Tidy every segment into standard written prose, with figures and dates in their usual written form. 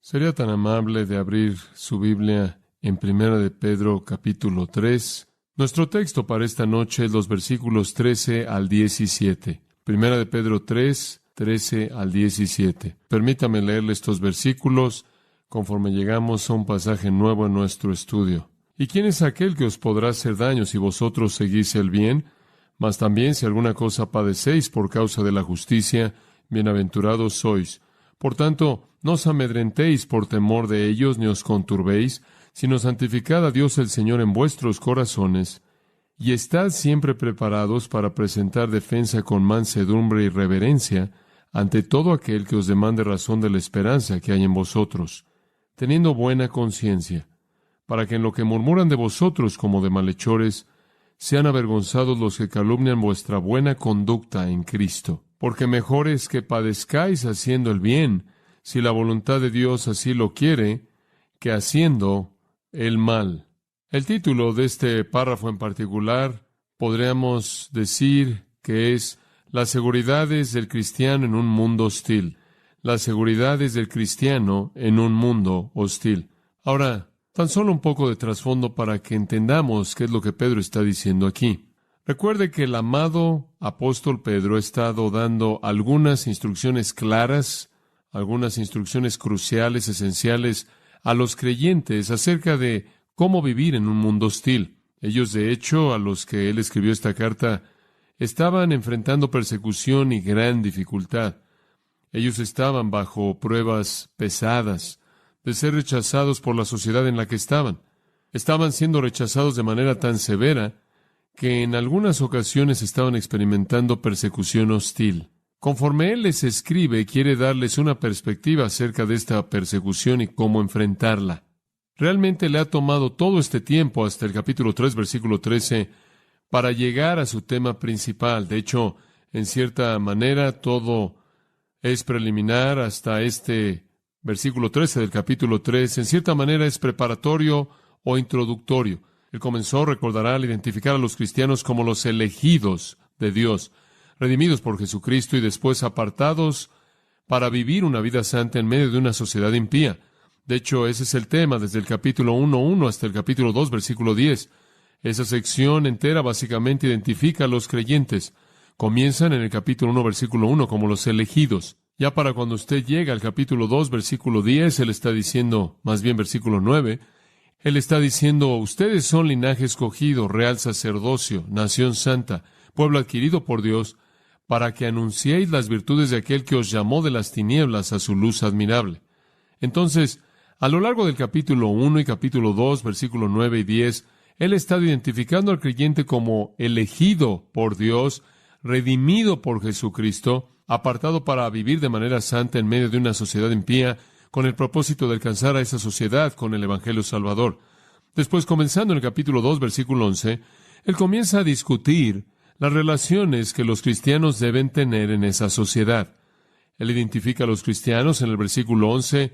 ¿Sería tan amable de abrir su Biblia en Primera de Pedro, capítulo 3? Nuestro texto para esta noche es los versículos 13 al 17. Primera de Pedro 3, 13 al 17. Permítame leerle estos versículos conforme llegamos a un pasaje nuevo en nuestro estudio. ¿Y quién es aquel que os podrá hacer daño si vosotros seguís el bien? Mas también si alguna cosa padecéis por causa de la justicia, bienaventurados sois. Por tanto, no os amedrentéis por temor de ellos, ni os conturbéis, sino santificad a Dios el Señor en vuestros corazones, y estad siempre preparados para presentar defensa con mansedumbre y reverencia ante todo aquel que os demande razón de la esperanza que hay en vosotros, teniendo buena conciencia, para que en lo que murmuran de vosotros como de malhechores, sean avergonzados los que calumnian vuestra buena conducta en Cristo. Porque mejor es que padezcáis haciendo el bien, si la voluntad de Dios así lo quiere, que haciendo el mal. El título de este párrafo en particular podríamos decir que es Las seguridades del cristiano en un mundo hostil. Las seguridades del cristiano en un mundo hostil. Ahora, tan solo un poco de trasfondo para que entendamos qué es lo que Pedro está diciendo aquí. Recuerde que el amado apóstol Pedro ha estado dando algunas instrucciones claras, algunas instrucciones cruciales, esenciales a los creyentes acerca de cómo vivir en un mundo hostil. Ellos, de hecho, a los que él escribió esta carta, estaban enfrentando persecución y gran dificultad. Ellos estaban bajo pruebas pesadas de ser rechazados por la sociedad en la que estaban. Estaban siendo rechazados de manera tan severa que en algunas ocasiones estaban experimentando persecución hostil. Conforme él les escribe, quiere darles una perspectiva acerca de esta persecución y cómo enfrentarla. Realmente le ha tomado todo este tiempo, hasta el capítulo 3, versículo 13, para llegar a su tema principal. De hecho, en cierta manera, todo es preliminar hasta este versículo 13 del capítulo 3. En cierta manera es preparatorio o introductorio. Él comenzó, recordará, al identificar a los cristianos como los elegidos de Dios, redimidos por Jesucristo y después apartados para vivir una vida santa en medio de una sociedad impía. De hecho, ese es el tema desde el capítulo 1:1 hasta el capítulo 2, versículo 10. Esa sección entera básicamente identifica a los creyentes. Comienzan en el capítulo 1, versículo 1, como los elegidos. Ya para cuando usted llega al capítulo 2, versículo 10, él está diciendo, más bien versículo 9, él está diciendo, ustedes son linaje escogido, real sacerdocio, nación santa, pueblo adquirido por Dios, para que anunciéis las virtudes de aquel que os llamó de las tinieblas a su luz admirable. Entonces, a lo largo del capítulo 1 y capítulo 2, versículo 9 y 10, él está identificando al creyente como elegido por Dios, redimido por Jesucristo, apartado para vivir de manera santa en medio de una sociedad impía, con el propósito de alcanzar a esa sociedad con el Evangelio Salvador. Después, comenzando en el capítulo 2, versículo 11, él comienza a discutir las relaciones que los cristianos deben tener en esa sociedad. Él identifica a los cristianos en el versículo 11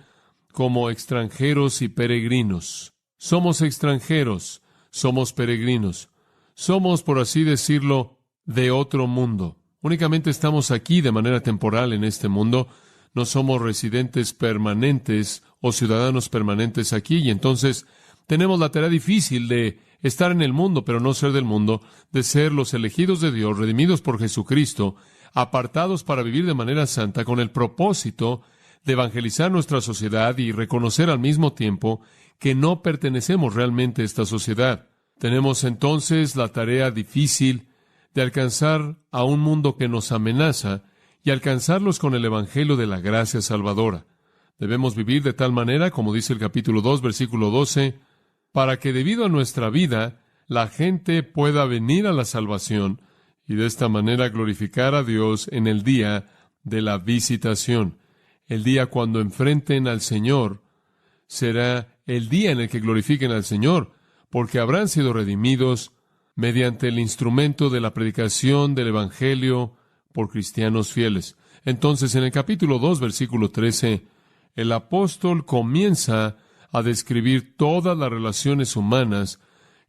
como extranjeros y peregrinos. Somos extranjeros, somos peregrinos. Somos, por así decirlo, de otro mundo. Únicamente estamos aquí de manera temporal en este mundo. No somos residentes permanentes o ciudadanos permanentes aquí, y entonces tenemos la tarea difícil de estar en el mundo, pero no ser del mundo, de ser los elegidos de Dios, redimidos por Jesucristo, apartados para vivir de manera santa, con el propósito de evangelizar nuestra sociedad y reconocer al mismo tiempo que no pertenecemos realmente a esta sociedad. Tenemos entonces la tarea difícil de alcanzar a un mundo que nos amenaza y alcanzarlos con el Evangelio de la gracia salvadora. Debemos vivir de tal manera, como dice el capítulo 2, versículo 12, para que debido a nuestra vida, la gente pueda venir a la salvación y de esta manera glorificar a Dios en el día de la visitación. El día cuando enfrenten al Señor será el día en el que glorifiquen al Señor, porque habrán sido redimidos mediante el instrumento de la predicación del Evangelio por cristianos fieles. Entonces, en el capítulo 2, versículo 13, el apóstol comienza a describir todas las relaciones humanas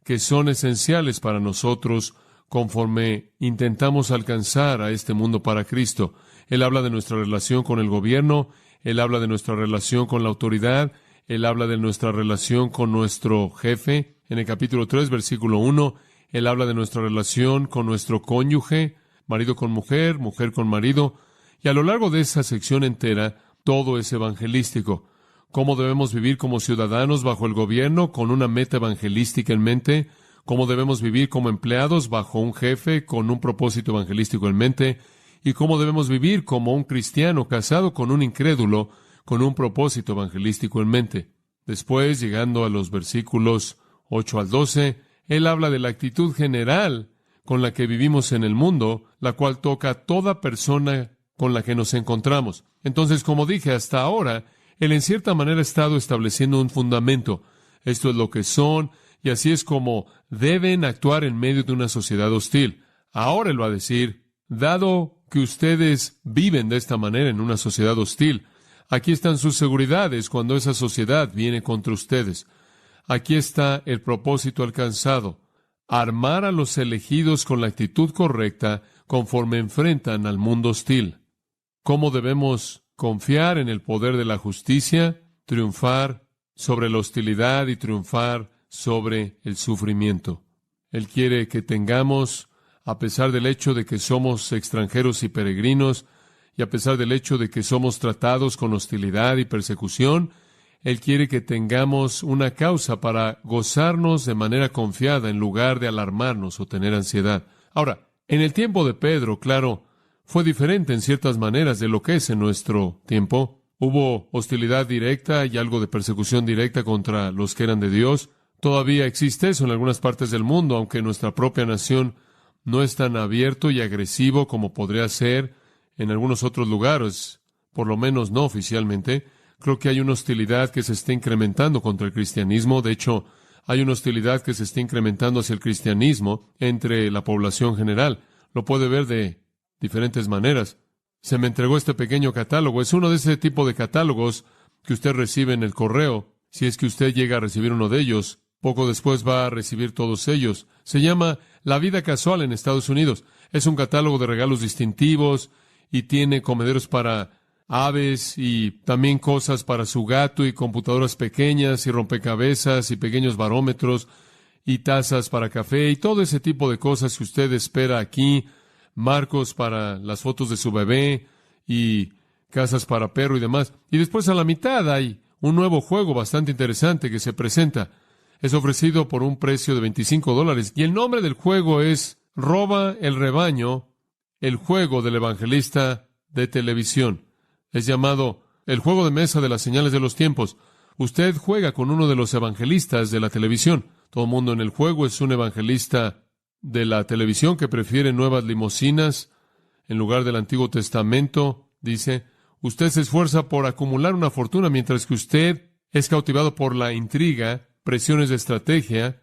que son esenciales para nosotros conforme intentamos alcanzar a este mundo para Cristo. Él habla de nuestra relación con el gobierno, Él habla de nuestra relación con la autoridad. Él habla de nuestra relación con nuestro jefe. En el capítulo 3, versículo 1, Él habla de nuestra relación con nuestro cónyuge, marido con mujer, mujer con marido. Y a lo largo de esa sección entera, todo es evangelístico. Cómo debemos vivir como ciudadanos bajo el gobierno con una meta evangelística en mente. Cómo debemos vivir como empleados bajo un jefe con un propósito evangelístico en mente. Y cómo debemos vivir como un cristiano casado con un incrédulo con un propósito evangelístico en mente. Después, llegando a los versículos 8 al 12, Él habla de la actitud general con la que vivimos en el mundo, la cual toca a toda persona con la que nos encontramos. Entonces, como dije, hasta ahora, Él en cierta manera ha estado estableciendo un fundamento. Esto es lo que son, y así es como deben actuar en medio de una sociedad hostil. Ahora Él va a decir, dado que ustedes viven de esta manera en una sociedad hostil, aquí están sus seguridades cuando esa sociedad viene contra ustedes. Aquí está el propósito alcanzado: armar a los elegidos con la actitud correcta conforme enfrentan al mundo hostil. ¿Cómo debemos confiar en el poder de la justicia, triunfar sobre la hostilidad y triunfar sobre el sufrimiento? Él quiere que tengamos, a pesar del hecho de que somos extranjeros y peregrinos, y a pesar del hecho de que somos tratados con hostilidad y persecución, Él quiere que tengamos una causa para gozarnos de manera confiada en lugar de alarmarnos o tener ansiedad. Ahora, en el tiempo de Pedro, claro, fue diferente en ciertas maneras de lo que es en nuestro tiempo. Hubo hostilidad directa y algo de persecución directa contra los que eran de Dios. Todavía existe eso en algunas partes del mundo, aunque nuestra propia nación no es tan abierto y agresivo como podría ser en algunos otros lugares, por lo menos no oficialmente. Creo que hay una hostilidad que se está incrementando contra el cristianismo. De hecho, hay una hostilidad que se está incrementando hacia el cristianismo entre la población general. Lo puede ver de diferentes maneras. Se me entregó este pequeño catálogo. Es uno de ese tipo de catálogos que usted recibe en el correo. Si es que usted llega a recibir uno de ellos, poco después va a recibir todos ellos. Se llama La Vida Casual en Estados Unidos. Es un catálogo de regalos distintivos y tiene comederos para aves y también cosas para su gato y computadoras pequeñas y rompecabezas y pequeños barómetros y tazas para café y todo ese tipo de cosas que usted espera aquí, marcos para las fotos de su bebé y casas para perro y demás. Y después a la mitad hay un nuevo juego bastante interesante que se presenta. Es ofrecido por un precio de $25 y el nombre del juego es Roba el Rebaño, el juego del evangelista de televisión. Es llamado el juego de mesa de las señales de los tiempos. Usted juega con uno de los evangelistas de la televisión. Todo el mundo en el juego es un evangelista de la televisión que prefiere nuevas limusinas en lugar del Antiguo Testamento. Dice, usted se esfuerza por acumular una fortuna mientras que usted es cautivado por la intriga, presiones de estrategia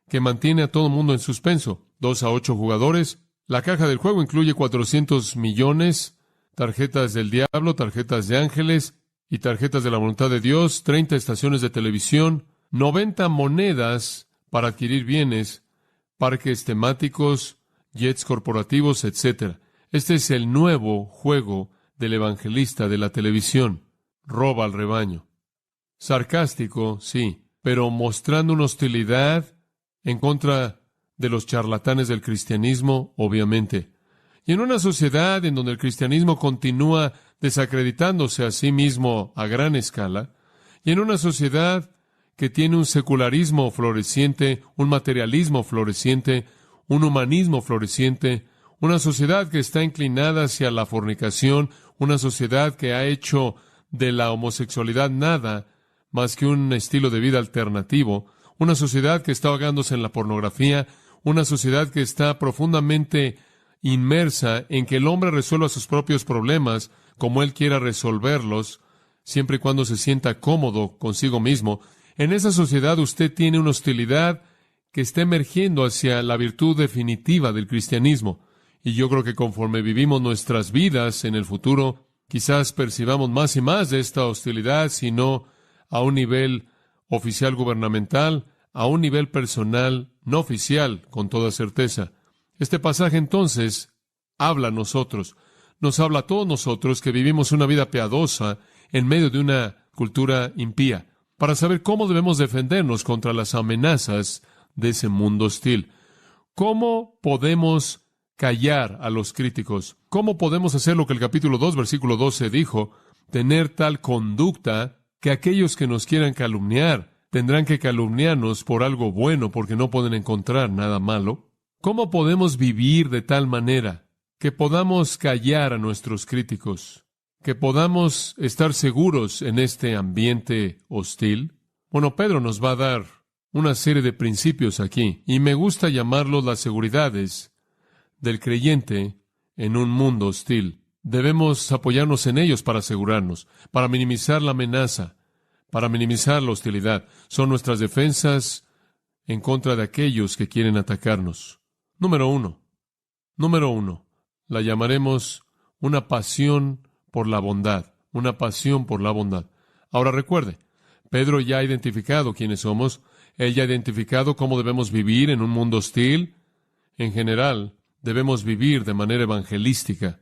que mantiene a todo el mundo en suspenso. 2 a 8 jugadores. La caja del juego incluye 400 millones, tarjetas del diablo, tarjetas de ángeles y tarjetas de la voluntad de Dios, 30 estaciones de televisión, 90 monedas para adquirir bienes, parques temáticos, jets corporativos, etc. Este es el nuevo juego del evangelista de la televisión. Roba al rebaño. Sarcástico, sí, pero mostrando una hostilidad en contra de los charlatanes del cristianismo, obviamente. Y en una sociedad en donde el cristianismo continúa desacreditándose a sí mismo a gran escala, y en una sociedad que tiene un secularismo floreciente, un materialismo floreciente, un humanismo floreciente, una sociedad que está inclinada hacia la fornicación, una sociedad que ha hecho de la homosexualidad nada más que un estilo de vida alternativo, una sociedad que está ahogándose en la pornografía, una sociedad que está profundamente inmersa en que el hombre resuelva sus propios problemas como él quiera resolverlos, siempre y cuando se sienta cómodo consigo mismo. En esa sociedad usted tiene una hostilidad que está emergiendo hacia la virtud definitiva del cristianismo. Y yo creo que conforme vivimos nuestras vidas en el futuro, quizás percibamos más y más de esta hostilidad, sino a un nivel oficial gubernamental, a un nivel personal no oficial, con toda certeza. Este pasaje entonces habla a nosotros, nos habla a todos nosotros que vivimos una vida piadosa en medio de una cultura impía, para saber cómo debemos defendernos contra las amenazas de ese mundo hostil. ¿Cómo podemos callar a los críticos? ¿Cómo podemos hacer lo que el capítulo 2, versículo 12 dijo? Tener tal conducta que aquellos que nos quieran calumniar tendrán que calumniarnos por algo bueno porque no pueden encontrar nada malo. ¿Cómo podemos vivir de tal manera que podamos callar a nuestros críticos? ¿Que podamos estar seguros en este ambiente hostil? Bueno, Pedro nos va a dar una serie de principios aquí, y me gusta llamarlos las seguridades del creyente en un mundo hostil. Debemos apoyarnos en ellos para asegurarnos, para minimizar la amenaza, para minimizar la hostilidad. Son nuestras defensas en contra de aquellos que quieren atacarnos. Número uno, la llamaremos una pasión por la bondad, una pasión por la bondad. Ahora recuerde, Pedro ya ha identificado quiénes somos, él ya ha identificado cómo debemos vivir en un mundo hostil. En general, debemos vivir de manera evangelística.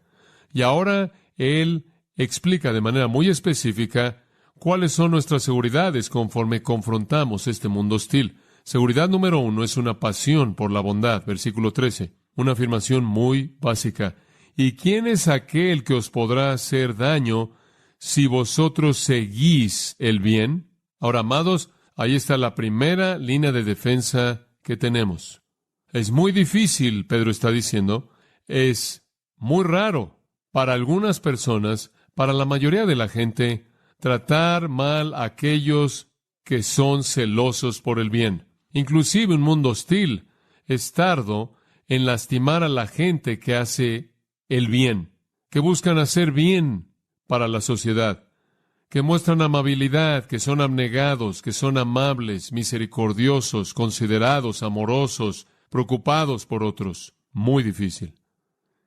Y ahora él explica de manera muy específica cuáles son nuestras seguridades conforme confrontamos este mundo hostil. Seguridad número 1 es una pasión por la bondad, versículo 13, una afirmación muy básica. ¿Y quién es aquel que os podrá hacer daño si vosotros seguís el bien? Ahora, amados, ahí está la primera línea de defensa que tenemos. Es muy difícil, Pedro está diciendo, es muy raro para algunas personas, para la mayoría de la gente, tratar mal a aquellos que son celosos por el bien. Inclusive un mundo hostil es tardo en lastimar a la gente que hace el bien, que buscan hacer bien para la sociedad, que muestran amabilidad, que son abnegados, que son amables, misericordiosos, considerados, amorosos, preocupados por otros. Muy difícil.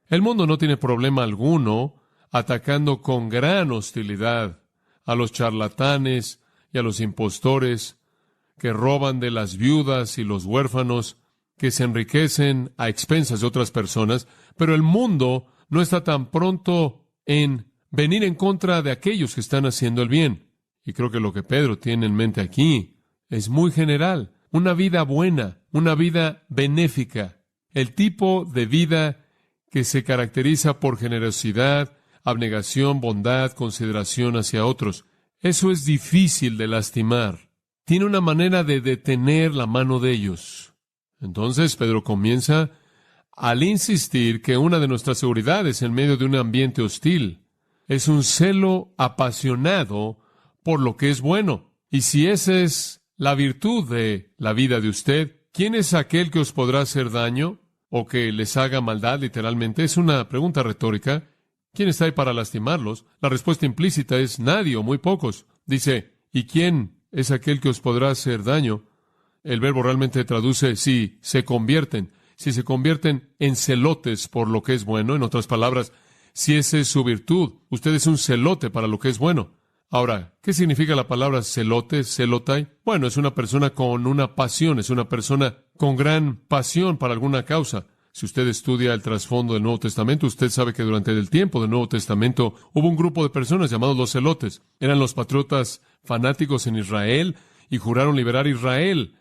El mundo no tiene problema alguno atacando con gran hostilidad a los charlatanes y a los impostores que roban de las viudas y los huérfanos, que se enriquecen a expensas de otras personas, pero el mundo no está tan pronto en venir en contra de aquellos que están haciendo el bien. Y creo que lo que Pedro tiene en mente aquí es muy general. Una vida buena, una vida benéfica, el tipo de vida que se caracteriza por generosidad, abnegación, bondad, consideración hacia otros. Eso es difícil de lastimar. Tiene una manera de detener la mano de ellos. Entonces Pedro comienza al insistir que una de nuestras seguridades en medio de un ambiente hostil es un celo apasionado por lo que es bueno. Y si esa es la virtud de la vida de usted, ¿quién es aquel que os podrá hacer daño o que les haga maldad literalmente? Es una pregunta retórica. ¿Quién está ahí para lastimarlos? La respuesta implícita es nadie o muy pocos. Dice, ¿y quién es aquel que os podrá hacer daño? El verbo realmente traduce si se convierten en celotes por lo que es bueno. En otras palabras, si esa es su virtud, usted es un celote para lo que es bueno. Ahora, ¿qué significa la palabra celote, celotai? Bueno, es una persona con una pasión, es una persona con gran pasión para alguna causa. Si usted estudia el trasfondo del Nuevo Testamento, usted sabe que durante el tiempo del Nuevo Testamento hubo un grupo de personas llamados los celotes. Eran los patriotas fanáticos en Israel y juraron liberar a Israel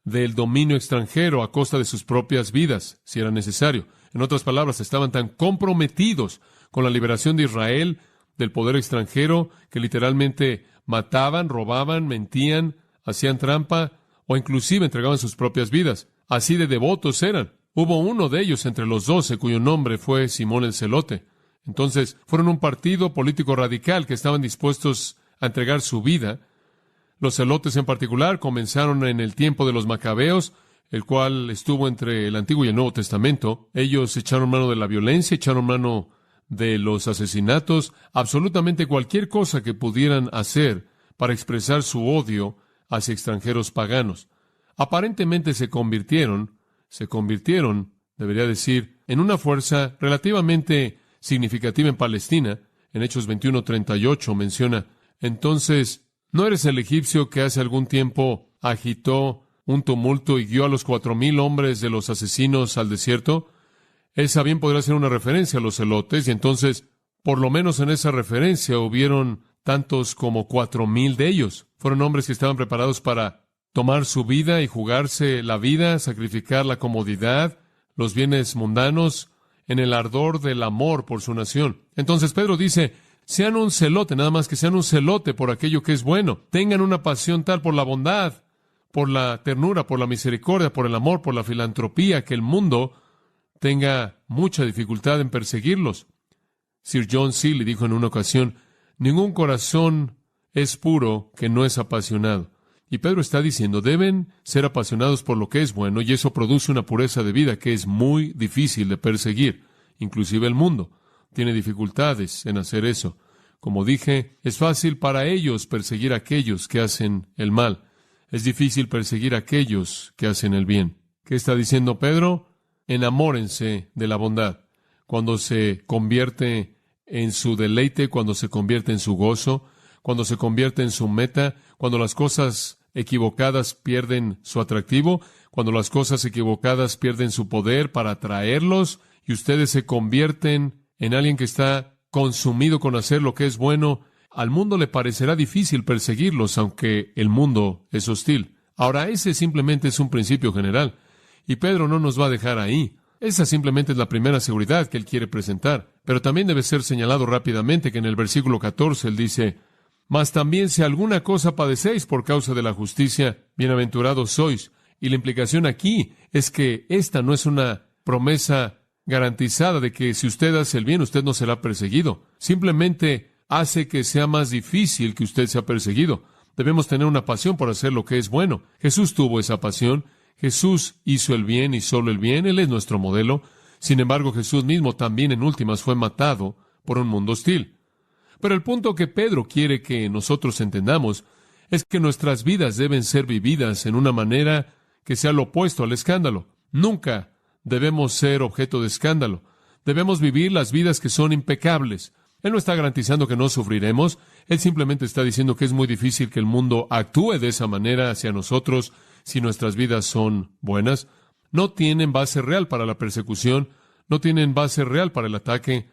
del dominio extranjero a costa de sus propias vidas, si era necesario. En otras palabras, estaban tan comprometidos con la liberación de Israel del poder extranjero que literalmente mataban, robaban, mentían, hacían trampa o inclusive entregaban sus propias vidas. Así de devotos eran. Hubo uno de ellos entre los 12 cuyo nombre fue Simón el Celote. Entonces, fueron un partido político radical que estaban dispuestos a entregar su vida. Los celotes en particular comenzaron en el tiempo de los Macabeos, el cual estuvo entre el Antiguo y el Nuevo Testamento. Ellos echaron mano de la violencia, echaron mano de los asesinatos, absolutamente cualquier cosa que pudieran hacer para expresar su odio hacia extranjeros paganos. Aparentemente se convirtieron, debería decir, en una fuerza relativamente significativa en Palestina. En Hechos 21:38 menciona, entonces, ¿no eres el egipcio que hace algún tiempo agitó un tumulto y guió a los 4,000 hombres de los asesinos al desierto? Esa bien podría ser una referencia a los celotes, y entonces, por lo menos en esa referencia, hubieron tantos como 4,000 de ellos. Fueron hombres que estaban preparados para tomar su vida y jugarse la vida, sacrificar la comodidad, los bienes mundanos, en el ardor del amor por su nación. Entonces Pedro dice, sean un celote, nada más que sean un celote por aquello que es bueno. Tengan una pasión tal por la bondad, por la ternura, por la misericordia, por el amor, por la filantropía, que el mundo tenga mucha dificultad en perseguirlos. Sir John Seeley dijo en una ocasión, ningún corazón es puro que no es apasionado. Y Pedro está diciendo, deben ser apasionados por lo que es bueno, y eso produce una pureza de vida que es muy difícil de perseguir. Inclusive el mundo tiene dificultades en hacer eso. Como dije, es fácil para ellos perseguir a aquellos que hacen el mal. Es difícil perseguir a aquellos que hacen el bien. ¿Qué está diciendo Pedro? Enamórense de la bondad. Cuando se convierte en su deleite, cuando se convierte en su gozo, cuando se convierte en su meta, cuando las cosas equivocadas pierden su atractivo, cuando las cosas equivocadas pierden su poder para atraerlos y ustedes se convierten en alguien que está consumido con hacer lo que es bueno, al mundo le parecerá difícil perseguirlos, aunque el mundo es hostil. Ahora, ese simplemente es un principio general, y Pedro no nos va a dejar ahí. Esa simplemente es la primera seguridad que él quiere presentar. Pero también debe ser señalado rápidamente que en el versículo 14 él dice, mas también si alguna cosa padecéis por causa de la justicia, bienaventurados sois. Y la implicación aquí es que esta no es una promesa garantizada de que si usted hace el bien, usted no será perseguido. Simplemente hace que sea más difícil que usted sea perseguido. Debemos tener una pasión por hacer lo que es bueno. Jesús tuvo esa pasión. Jesús hizo el bien y solo el bien. Él es nuestro modelo. Sin embargo, Jesús mismo también en últimas fue matado por un mundo hostil. Pero el punto que Pedro quiere que nosotros entendamos es que nuestras vidas deben ser vividas en una manera que sea lo opuesto al escándalo. Nunca debemos ser objeto de escándalo. Debemos vivir las vidas que son impecables. Él no está garantizando que no sufriremos. Él simplemente está diciendo que es muy difícil que el mundo actúe de esa manera hacia nosotros si nuestras vidas son buenas. No tienen base real para la persecución, no tienen base real para el ataque,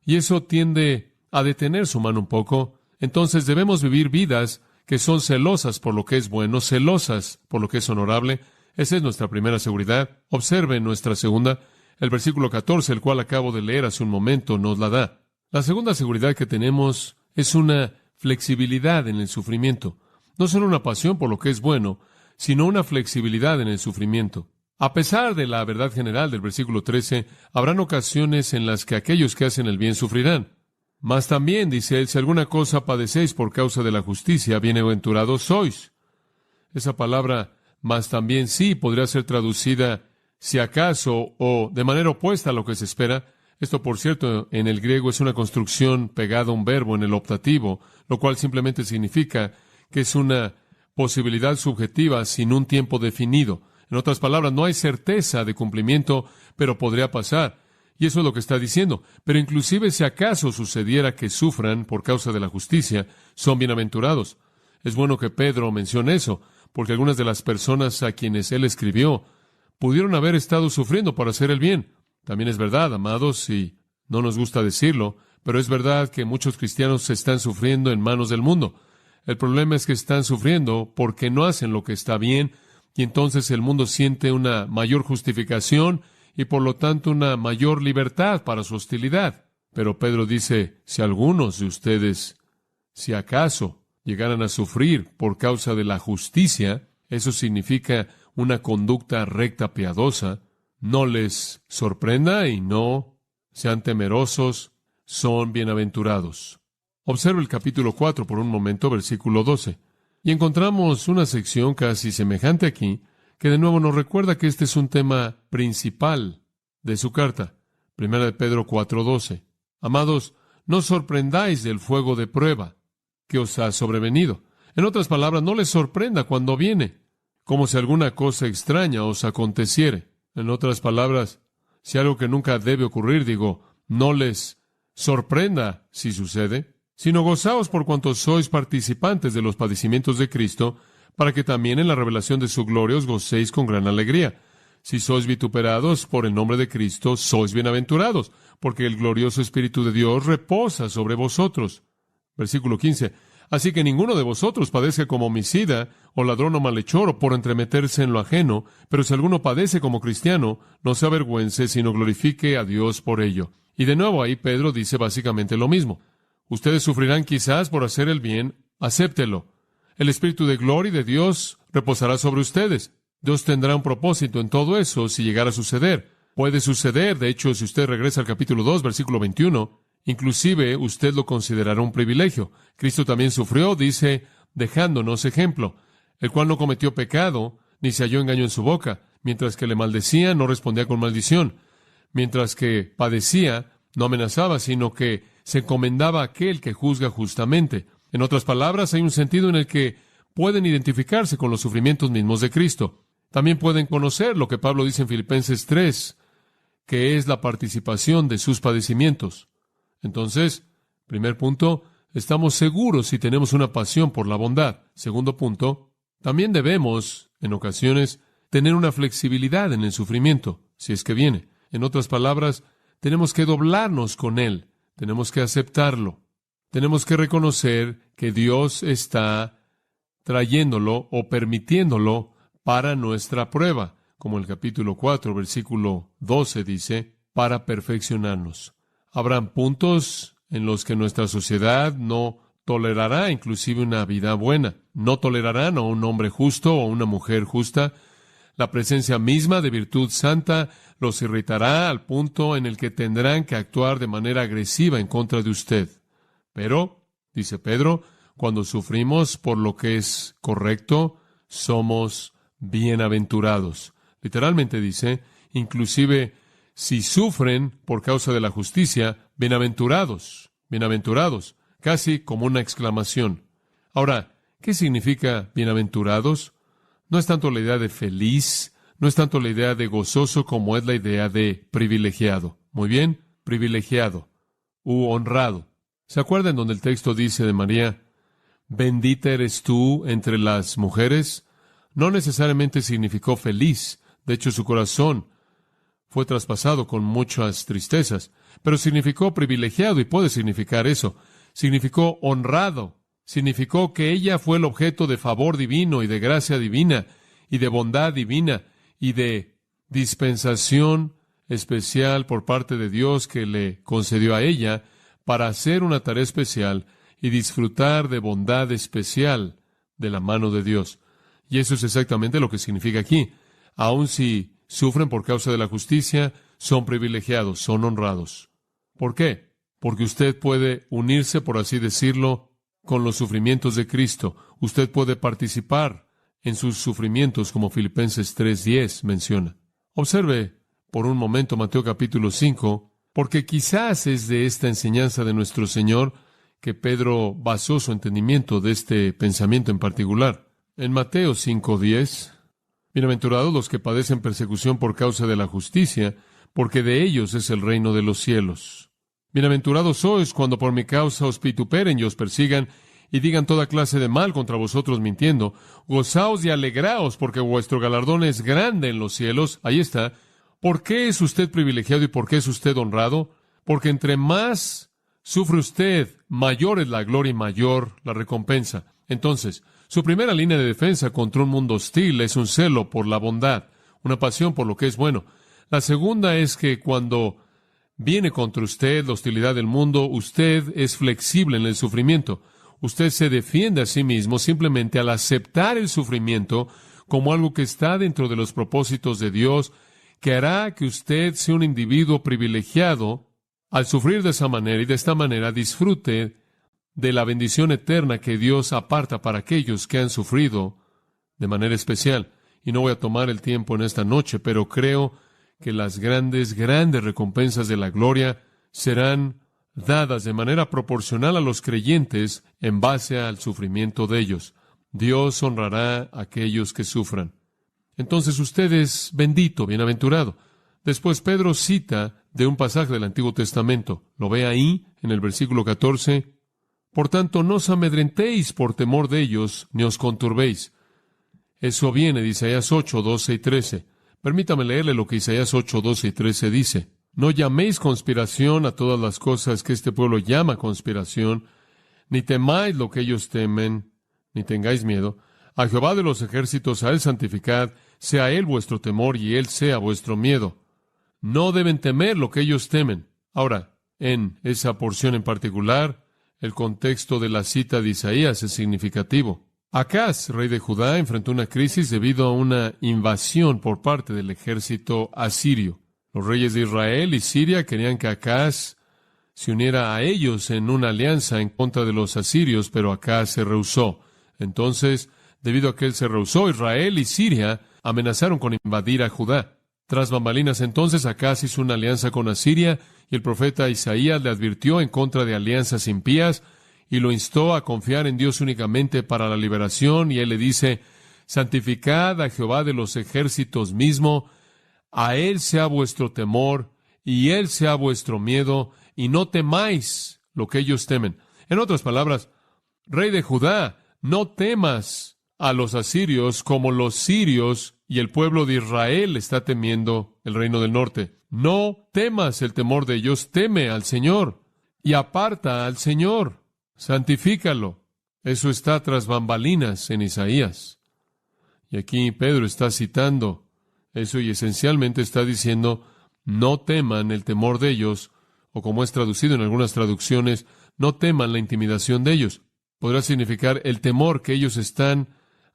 y eso tiende a detener su mano un poco. Entonces debemos vivir vidas que son celosas por lo que es bueno, celosas por lo que es honorable. Esa es nuestra primera seguridad. Observen nuestra segunda. El versículo 14, el cual acabo de leer hace un momento, nos la da. La segunda seguridad que tenemos es una flexibilidad en el sufrimiento. No solo una pasión por lo que es bueno, sino una flexibilidad en el sufrimiento. A pesar de la verdad general del versículo 13, habrán ocasiones en las que aquellos que hacen el bien sufrirán. Mas también, dice él, si alguna cosa padecéis por causa de la justicia, bienaventurados sois. Esa palabra, mas también sí, podría ser traducida si acaso o de manera opuesta a lo que se espera. Esto, por cierto, en el griego es una construcción pegada a un verbo en el optativo, lo cual simplemente significa que es una posibilidad subjetiva sin un tiempo definido. En otras palabras, no hay certeza de cumplimiento, pero podría pasar. Y eso es lo que está diciendo. Pero inclusive si acaso sucediera que sufran por causa de la justicia, son bienaventurados. Es bueno que Pedro mencione eso, porque algunas de las personas a quienes él escribió pudieron haber estado sufriendo por hacer el bien. También es verdad, amados, y no nos gusta decirlo, pero es verdad que muchos cristianos están sufriendo en manos del mundo. El problema es que están sufriendo porque no hacen lo que está bien, y entonces el mundo siente una mayor justificación y por lo tanto una mayor libertad para su hostilidad. Pero Pedro dice, si algunos de ustedes, si acaso llegaran a sufrir por causa de la justicia, eso significa una conducta recta piadosa, no les sorprenda y no sean temerosos, son bienaventurados. Observe el capítulo 4 por un momento, versículo 12. Y encontramos una sección casi semejante aquí, que de nuevo nos recuerda que este es un tema principal de su carta. Primera de Pedro 4:12. Amados, no os sorprendáis del fuego de prueba que os ha sobrevenido. En otras palabras, no les sorprenda cuando viene, como si alguna cosa extraña os aconteciere. En otras palabras, si algo que nunca debe ocurrir, no les sorprenda si sucede, sino gozaos por cuanto sois participantes de los padecimientos de Cristo, para que también en la revelación de su gloria os gocéis con gran alegría. Si sois vituperados por el nombre de Cristo, sois bienaventurados, porque el glorioso Espíritu de Dios reposa sobre vosotros. Versículo 15. Así que ninguno de vosotros padezca como homicida, o ladrón o malhechor, o por entremeterse en lo ajeno, pero si alguno padece como cristiano, no se avergüence, sino glorifique a Dios por ello. Y de nuevo ahí Pedro dice básicamente lo mismo. Ustedes sufrirán quizás por hacer el bien, acéptelo. El Espíritu de gloria y de Dios reposará sobre ustedes. Dios tendrá un propósito en todo eso si llegara a suceder. Puede suceder, de hecho, si usted regresa al capítulo 2, versículo 21, inclusive usted lo considerará un privilegio. Cristo también sufrió, dice, dejándonos ejemplo, el cual no cometió pecado, ni se halló engaño en su boca. Mientras que le maldecía, no respondía con maldición. Mientras que padecía, no amenazaba, sino que se encomendaba a aquel que juzga justamente. En otras palabras, hay un sentido en el que pueden identificarse con los sufrimientos mismos de Cristo. También pueden conocer lo que Pablo dice en Filipenses 3, que es la participación de sus padecimientos. Entonces, primer punto, estamos seguros si tenemos una pasión por la bondad. Segundo punto, también debemos, en ocasiones, tener una flexibilidad en el sufrimiento, si es que viene. En otras palabras, tenemos que doblarnos con él, tenemos que aceptarlo, tenemos que reconocer que Dios está trayéndolo o permitiéndolo para nuestra prueba, como el capítulo 4, versículo 12 dice, para perfeccionarnos. Habrán puntos en los que nuestra sociedad no tolerará inclusive una vida buena. No tolerarán a un hombre justo o una mujer justa. La presencia misma de virtud santa los irritará al punto en el que tendrán que actuar de manera agresiva en contra de usted. Pero, dice Pedro, cuando sufrimos por lo que es correcto, somos bienaventurados. Literalmente dice, inclusive si sufren por causa de la justicia, bienaventurados, bienaventurados, casi como una exclamación. Ahora, ¿qué significa bienaventurados? No es tanto la idea de feliz, no es tanto la idea de gozoso como es la idea de privilegiado. Muy bien, privilegiado u honrado. ¿Se acuerdan donde el texto dice de María, bendita eres tú entre las mujeres? No necesariamente significó feliz. De hecho, su corazón fue traspasado con muchas tristezas, pero significó privilegiado y puede significar eso. Significó honrado. Significó que ella fue el objeto de favor divino y de gracia divina y de bondad divina y de dispensación especial por parte de Dios que le concedió a ella para hacer una tarea especial y disfrutar de bondad especial de la mano de Dios. Y eso es exactamente lo que significa aquí. Aun si sufren por causa de la justicia, son privilegiados, son honrados. ¿Por qué? Porque usted puede unirse, por así decirlo, con los sufrimientos de Cristo. Usted puede participar en sus sufrimientos, como Filipenses 3:10 menciona. Observe por un momento Mateo capítulo 5, porque quizás es de esta enseñanza de nuestro Señor que Pedro basó su entendimiento de este pensamiento en particular. En Mateo 5:10, bienaventurados los que padecen persecución por causa de la justicia, porque de ellos es el reino de los cielos. Bienaventurados sois cuando por mi causa os vituperen y os persigan y digan toda clase de mal contra vosotros mintiendo. Gozaos y alegraos, porque vuestro galardón es grande en los cielos. Ahí está. ¿Por qué es usted privilegiado y por qué es usted honrado? Porque entre más sufre usted, mayor es la gloria y mayor la recompensa. Entonces, su primera línea de defensa contra un mundo hostil es un celo por la bondad, una pasión por lo que es bueno. La segunda es que cuando viene contra usted la hostilidad del mundo, usted es flexible en el sufrimiento. Usted se defiende a sí mismo simplemente al aceptar el sufrimiento como algo que está dentro de los propósitos de Dios, que hará que usted sea un individuo privilegiado al sufrir de esa manera y de esta manera disfrute de la bendición eterna que Dios aparta para aquellos que han sufrido de manera especial. Y no voy a tomar el tiempo en esta noche, pero creo que las grandes recompensas de la gloria serán dadas de manera proporcional a los creyentes en base al sufrimiento de ellos. Dios honrará a aquellos que sufran. Entonces usted es bendito, bienaventurado. Después Pedro cita de un pasaje del Antiguo Testamento. Lo ve ahí, en el versículo 14. Por tanto, no os amedrentéis por temor de ellos, ni os conturbéis. Eso viene de Isaías 8, 12 y 13. Permítame leerle lo que Isaías 8, 12 y 13 dice. No llaméis conspiración a todas las cosas que este pueblo llama conspiración, Ni temáis lo que ellos temen, ni tengáis miedo. A Jehová de los ejércitos, a Él santificad, sea Él vuestro temor y Él sea vuestro miedo. No deben temer lo que ellos temen. Ahora, en esa porción en particular, el contexto de la cita de Isaías es significativo. Acaz, rey de Judá, enfrentó una crisis debido a una invasión por parte del ejército asirio. Los reyes de Israel y Siria querían que Acaz se uniera a ellos en una alianza en contra de los asirios, pero Acaz se rehusó. Entonces, debido a que él se rehusó, Israel y Siria amenazaron con invadir a Judá. Tras bambalinas, entonces, Acaz hizo una alianza con Asiria, y el profeta Isaías le advirtió en contra de alianzas impías, y lo instó a confiar en Dios únicamente para la liberación, y él le dice, santificad a Jehová de los ejércitos mismo, a Él sea vuestro temor, y Él sea vuestro miedo, y no temáis lo que ellos temen. En otras palabras, rey de Judá, no temas a los asirios como los sirios y el pueblo de Israel está temiendo el reino del norte. No temas el temor de ellos, teme al Señor y aparta al Señor. Santifícalo. Eso está tras bambalinas en Isaías. Y aquí Pedro está citando eso y esencialmente está diciendo, no teman el temor de ellos, o como es traducido en algunas traducciones, no teman la intimidación de ellos. Podrá significar el temor que ellos están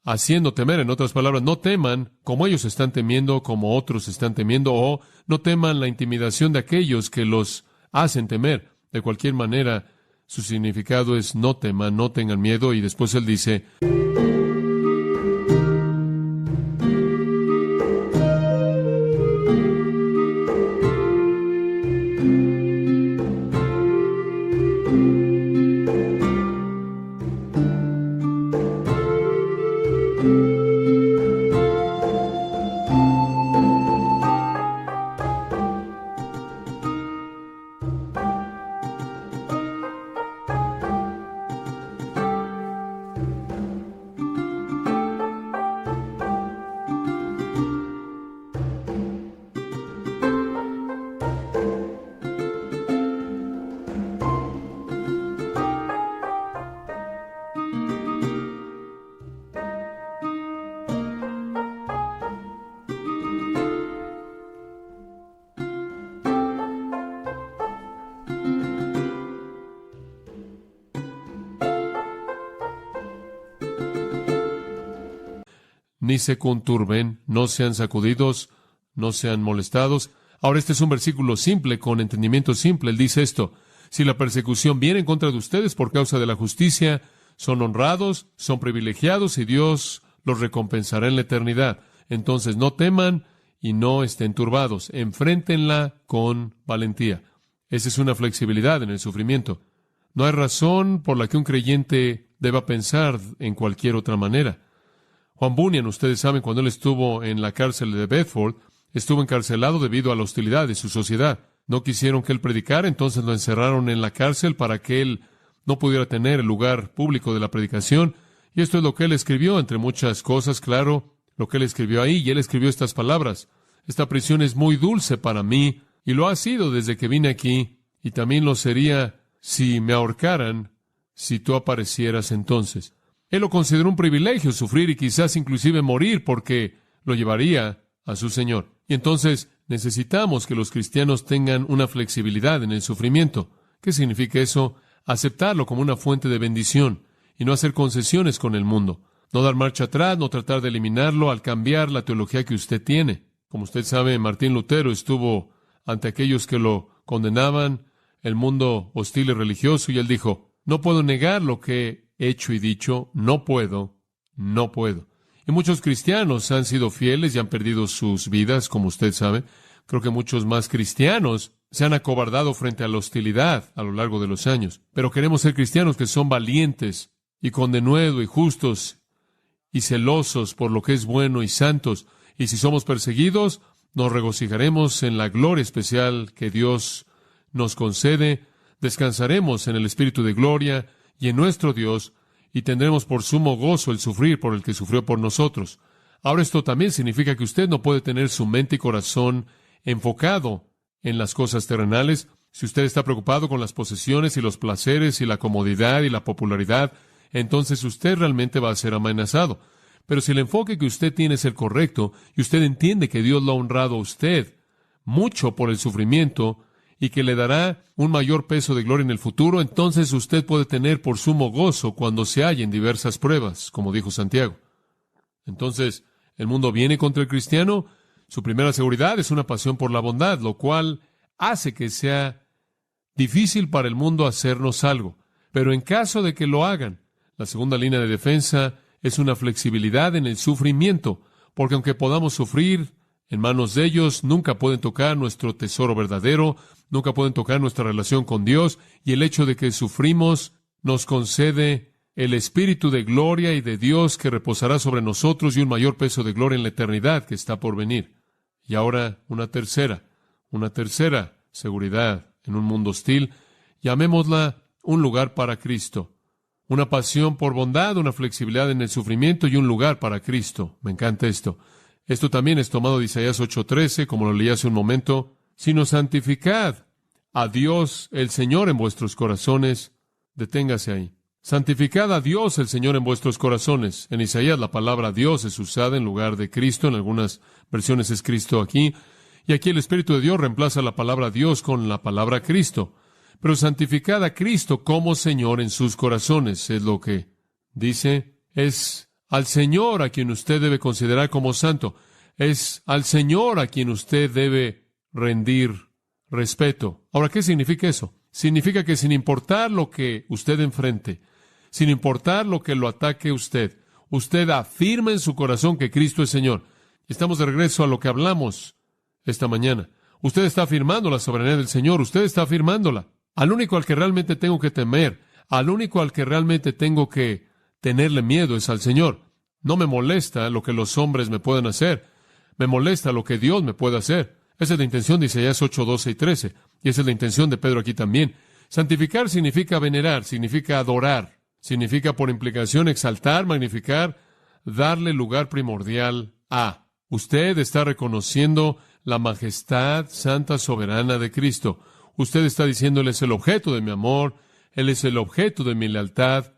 haciendo temer. En otras palabras, no teman como ellos están temiendo, como otros están temiendo, o no teman la intimidación de aquellos que los hacen temer. De cualquier manera, su significado es no teman, no tengan miedo, y después él dice, ni se conturben, no sean sacudidos, no sean molestados. Ahora, este es un versículo simple, con entendimiento simple. Él dice esto, si la persecución viene en contra de ustedes por causa de la justicia, son honrados, son privilegiados y Dios los recompensará en la eternidad. Entonces, no teman y no estén turbados. Enfréntenla con valentía. Esa es una flexibilidad en el sufrimiento. No hay razón por la que un creyente deba pensar en cualquier otra manera. Juan Bunyan, ustedes saben, cuando él estuvo en la cárcel de Bedford, estuvo encarcelado debido a la hostilidad de su sociedad. No quisieron que él predicara, entonces lo encerraron en la cárcel para que él no pudiera tener el lugar público de la predicación. Y esto es lo que él escribió, entre muchas cosas, claro, lo que él escribió ahí. Y él escribió estas palabras: esta prisión es muy dulce para mí, y lo ha sido desde que vine aquí, y también lo sería si me ahorcaran, si tú aparecieras entonces. Él lo consideró un privilegio sufrir y quizás inclusive morir porque lo llevaría a su Señor. Y entonces necesitamos que los cristianos tengan una flexibilidad en el sufrimiento. ¿Qué significa eso? Aceptarlo como una fuente de bendición y no hacer concesiones con el mundo. No dar marcha atrás, no tratar de eliminarlo al cambiar la teología que usted tiene. Como usted sabe, Martín Lutero estuvo ante aquellos que lo condenaban, el mundo hostil y religioso, y él dijo, no puedo negar lo que he hecho y dicho, no puedo. Y muchos cristianos han sido fieles y han perdido sus vidas, como usted sabe. Creo que muchos más cristianos se han acobardado frente a la hostilidad a lo largo de los años. Pero queremos ser cristianos que son valientes y con denuedo y justos y celosos por lo que es bueno y santos. Y si somos perseguidos, nos regocijaremos en la gloria especial que Dios nos concede. Descansaremos en el Espíritu de gloria y en nuestro Dios, y tendremos por sumo gozo el sufrir por el que sufrió por nosotros. Ahora, esto también significa que usted no puede tener su mente y corazón enfocado en las cosas terrenales. Si usted está preocupado con las posesiones y los placeres y la comodidad y la popularidad, entonces usted realmente va a ser amenazado. Pero si el enfoque que usted tiene es el correcto y usted entiende que Dios lo ha honrado a usted mucho por el sufrimiento y que le dará un mayor peso de gloria en el futuro, entonces usted puede tener por sumo gozo cuando se halle en diversas pruebas, como dijo Santiago. Entonces, el mundo viene contra el cristiano. Su primera seguridad es una pasión por la bondad, lo cual hace que sea difícil para el mundo hacernos algo. Pero en caso de que lo hagan, la segunda línea de defensa es una flexibilidad en el sufrimiento, porque aunque podamos sufrir en manos de ellos, nunca pueden tocar nuestro tesoro verdadero, nunca pueden tocar nuestra relación con Dios, y el hecho de que sufrimos nos concede el espíritu de gloria y de Dios que reposará sobre nosotros y un mayor peso de gloria en la eternidad que está por venir. Y ahora una tercera seguridad en un mundo hostil, llamémosla un lugar para Cristo. Una pasión por bondad, una flexibilidad en el sufrimiento y un lugar para Cristo. Me encanta esto. Esto también es tomado de Isaías 8:13, como lo leí hace un momento. Sino santificad a Dios el Señor en vuestros corazones. Deténgase ahí. Santificad a Dios el Señor en vuestros corazones. En Isaías la palabra Dios es usada en lugar de Cristo. En algunas versiones es Cristo aquí. Y aquí el Espíritu de Dios reemplaza la palabra Dios con la palabra Cristo. Pero santificad a Cristo como Señor en sus corazones. Es lo que dice. Es al Señor a quien usted debe considerar como santo. Es al Señor a quien usted debe rendir respeto. Ahora, ¿qué significa eso? Significa que sin importar lo que usted enfrente, sin importar lo que lo ataque usted afirma en su corazón que Cristo es Señor. Estamos de regreso a lo que hablamos esta mañana. Usted está afirmando la soberanía del Señor, usted está afirmándola. Al único al que realmente tengo que temer, al único al que realmente tengo que tenerle miedo es al Señor. No me molesta lo que los hombres me pueden hacer, me molesta lo que Dios me puede hacer. Esa es la intención de Isaías 8, 12 y 13. Y esa es la intención de Pedro aquí también. Santificar significa venerar, significa adorar, significa por implicación exaltar, magnificar, darle lugar primordial a. Usted está reconociendo la majestad santa soberana de Cristo. Usted está diciendo, Él es el objeto de mi amor, Él es el objeto de mi lealtad,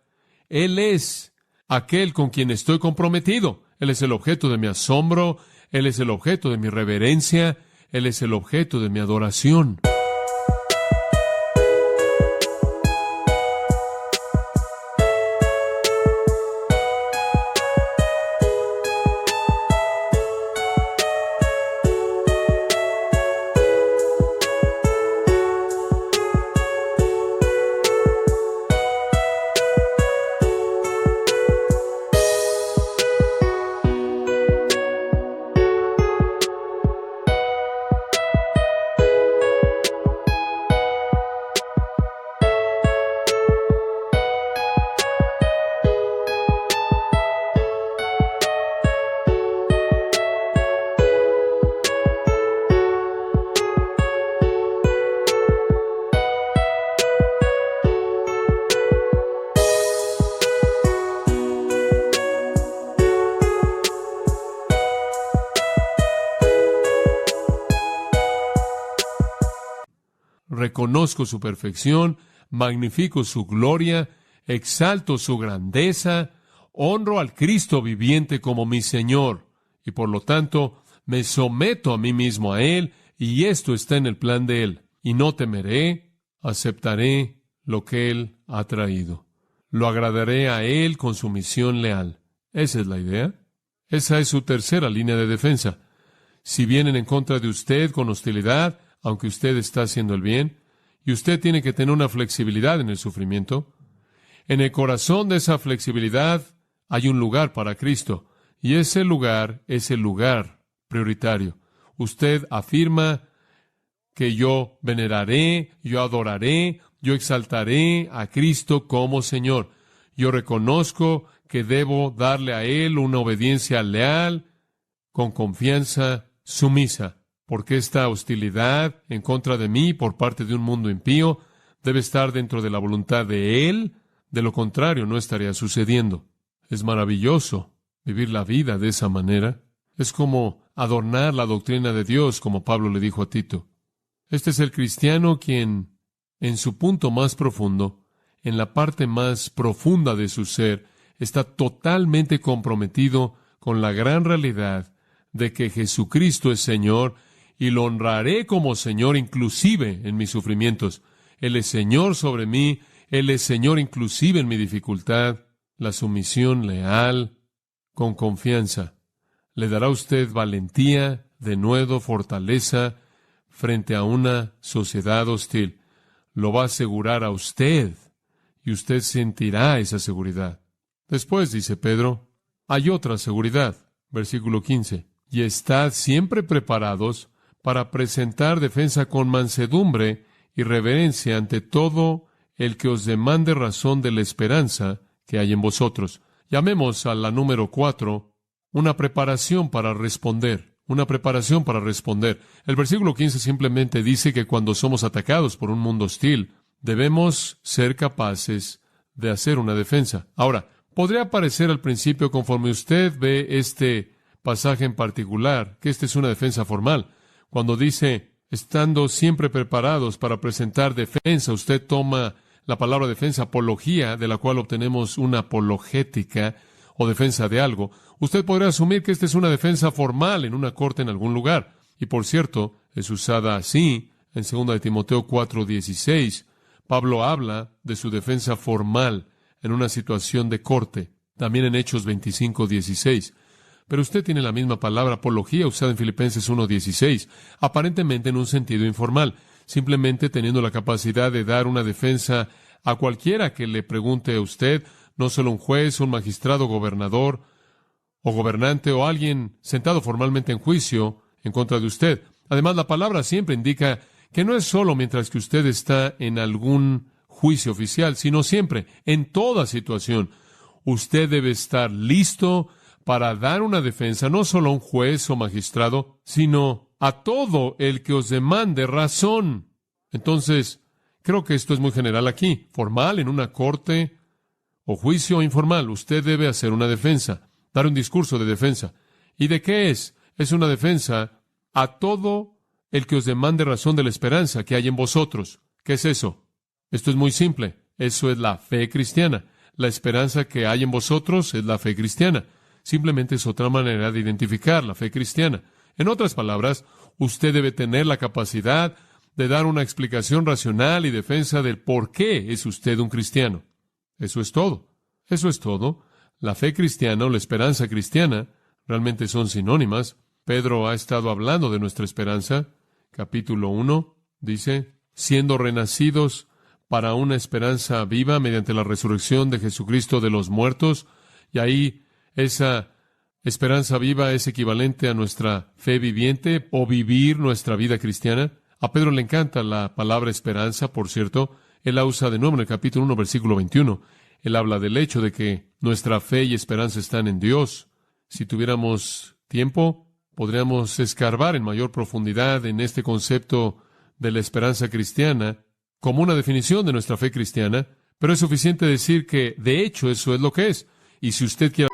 Él es aquel con quien estoy comprometido, Él es el objeto de mi asombro, Él es el objeto de mi reverencia, Él es el objeto de mi adoración. Reconozco su perfección, magnifico su gloria, exalto su grandeza, honro al Cristo viviente como mi Señor, y por lo tanto me someto a mí mismo a Él, y esto está en el plan de Él. Y no temeré, aceptaré lo que Él ha traído. Lo agradaré a Él con su misión leal. Esa es la idea. Esa es su tercera línea de defensa. Si vienen en contra de usted con hostilidad, aunque usted está haciendo el bien, y usted tiene que tener una flexibilidad en el sufrimiento, en el corazón de esa flexibilidad hay un lugar para Cristo, y ese lugar es el lugar prioritario. Usted afirma que yo veneraré, yo adoraré, yo exaltaré a Cristo como Señor. Yo reconozco que debo darle a Él una obediencia leal, con confianza, sumisa. Porque esta hostilidad en contra de mí por parte de un mundo impío debe estar dentro de la voluntad de Él. De lo contrario, no estaría sucediendo. Es maravilloso vivir la vida de esa manera. Es como adornar la doctrina de Dios, como Pablo le dijo a Tito. Este es el cristiano quien, en su punto más profundo, en la parte más profunda de su ser, está totalmente comprometido con la gran realidad de que Jesucristo es Señor y lo honraré como Señor inclusive en mis sufrimientos. Él es Señor sobre mí, Él es Señor inclusive en mi dificultad. La sumisión leal, con confianza, le dará a usted valentía, denuedo, fortaleza frente a una sociedad hostil. Lo va a asegurar a usted y usted sentirá esa seguridad. Después, dice Pedro, hay otra seguridad. Versículo 15. Y estad siempre preparados para presentar defensa con mansedumbre y reverencia ante todo el que os demande razón de la esperanza que hay en vosotros. Llamemos a la número 4, una preparación para responder. Una preparación para responder. El versículo 15 simplemente dice que cuando somos atacados por un mundo hostil, debemos ser capaces de hacer una defensa. Ahora, podría parecer al principio, conforme usted ve este pasaje en particular, que esta es una defensa formal. Cuando dice, estando siempre preparados para presentar defensa, usted toma la palabra defensa, apología, de la cual obtenemos una apologética o defensa de algo. Usted podría asumir que esta es una defensa formal en una corte en algún lugar. Y por cierto, es usada así en 2 de Timoteo 4:16. Pablo habla de su defensa formal en una situación de corte. También en Hechos 25:16. Pero usted tiene la misma palabra apología usada en Filipenses 1:16, aparentemente en un sentido informal, simplemente teniendo la capacidad de dar una defensa a cualquiera que le pregunte a usted, no solo un juez, un magistrado, gobernador o gobernante o alguien sentado formalmente en juicio en contra de usted. Además, la palabra siempre indica que no es solo mientras que usted está en algún juicio oficial, sino siempre, en toda situación. Usted debe estar listo para dar una defensa, no solo a un juez o magistrado, sino a todo el que os demande razón. Entonces, creo que esto es muy general aquí. Formal, en una corte o juicio, informal. Usted debe hacer una defensa, dar un discurso de defensa. ¿Y de qué es? Es una defensa a todo el que os demande razón de la esperanza que hay en vosotros. ¿Qué es eso? Esto es muy simple. Eso es la fe cristiana. La esperanza que hay en vosotros es la fe cristiana. Simplemente es otra manera de identificar la fe cristiana. En otras palabras, usted debe tener la capacidad de dar una explicación racional y defensa del por qué es usted un cristiano. Eso es todo. Eso es todo. La fe cristiana o la esperanza cristiana realmente son sinónimas. Pedro ha estado hablando de nuestra esperanza. Capítulo 1 dice, siendo renacidos para una esperanza viva mediante la resurrección de Jesucristo de los muertos. Y ahí esa esperanza viva es equivalente a nuestra fe viviente o vivir nuestra vida cristiana. A Pedro le encanta la palabra esperanza, por cierto. Él la usa de nuevo en el capítulo 1, versículo 21. Él habla del hecho de que nuestra fe y esperanza están en Dios. Si tuviéramos tiempo, podríamos escarbar en mayor profundidad en este concepto de la esperanza cristiana como una definición de nuestra fe cristiana, pero es suficiente decir que, de hecho, eso es lo que es. Y si usted quiere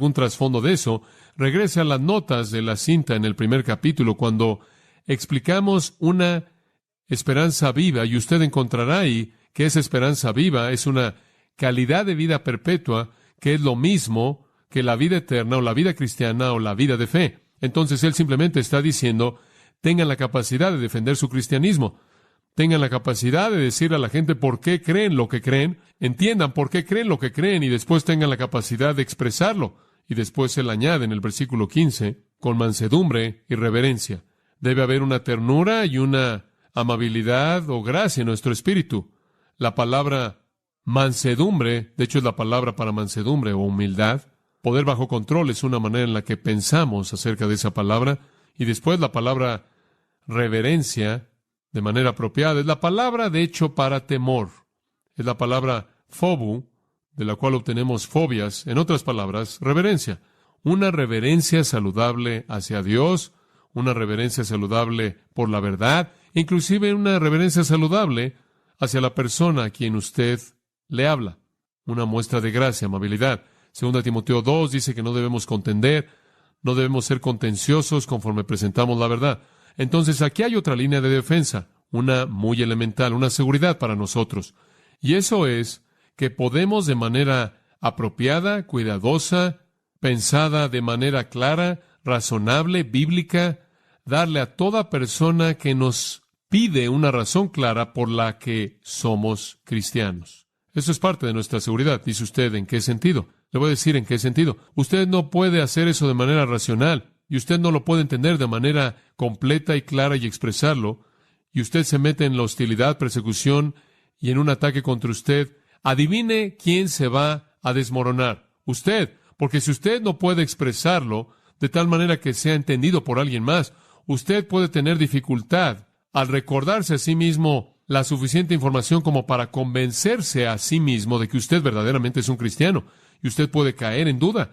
algún trasfondo de eso, regrese a las notas de la cinta en el primer capítulo, cuando explicamos una esperanza viva, y usted encontrará ahí que esa esperanza viva es una calidad de vida perpetua, que es lo mismo que la vida eterna, o la vida cristiana, o la vida de fe. Entonces, él simplemente está diciendo, tengan la capacidad de defender su cristianismo, tengan la capacidad de decir a la gente por qué creen lo que creen, entiendan por qué creen lo que creen y después tengan la capacidad de expresarlo. Y después él añade en el versículo 15, con mansedumbre y reverencia. Debe haber una ternura y una amabilidad o gracia en nuestro espíritu. La palabra mansedumbre, de hecho es la palabra para mansedumbre o humildad. Poder bajo control es una manera en la que pensamos acerca de esa palabra. Y después la palabra reverencia, de manera apropiada, es la palabra, de hecho, para temor. Es la palabra phobu, de la cual obtenemos fobias. En otras palabras, reverencia. Una reverencia saludable hacia Dios, una reverencia saludable por la verdad, inclusive una reverencia saludable hacia la persona a quien usted le habla. Una muestra de gracia, amabilidad. 2 Timoteo 2 dice que no debemos contender, no debemos ser contenciosos conforme presentamos la verdad. Entonces aquí hay otra línea de defensa, una muy elemental, una seguridad para nosotros. Y eso es que podemos de manera apropiada, cuidadosa, pensada de manera clara, razonable, bíblica, darle a toda persona que nos pide una razón clara por la que somos cristianos. Eso es parte de nuestra seguridad. Dice usted, ¿en qué sentido? Le voy a decir en qué sentido. Usted no puede hacer eso de manera racional, y usted no lo puede entender de manera completa y clara y expresarlo, y usted se mete en la hostilidad, persecución y en un ataque contra usted. Adivine quién se va a desmoronar. Usted, porque si usted no puede expresarlo de tal manera que sea entendido por alguien más, usted puede tener dificultad al recordarse a sí mismo la suficiente información como para convencerse a sí mismo de que usted verdaderamente es un cristiano, y usted puede caer en duda.